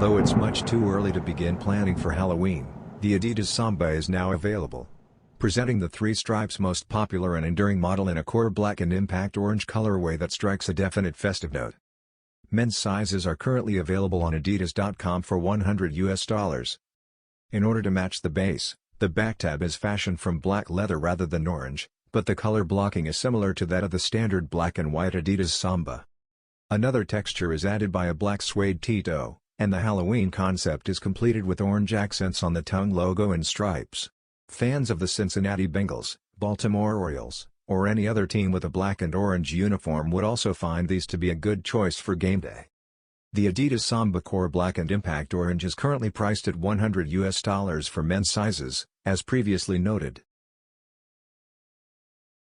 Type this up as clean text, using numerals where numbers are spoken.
Although it's much too early to begin planning for Halloween, the Adidas Samba is now available. Presenting the three stripes most popular and enduring model in a core black and impact orange colorway that strikes a definite festive note. Men's sizes are currently available on adidas.com for $100. In order to match the base, the backtab is fashioned from black leather rather than orange, but the color blocking is similar to that of the standard black and white Adidas Samba. Another texture is added by a black suede toe, and the Halloween concept is completed with orange accents on the tongue logo and stripes. Fans of the Cincinnati Bengals, Baltimore Orioles, or any other team with a black and orange uniform would also find these to be a good choice for game day. The Adidas Samba Core Black and Impact Orange is currently priced at $100 for men's sizes, as previously noted.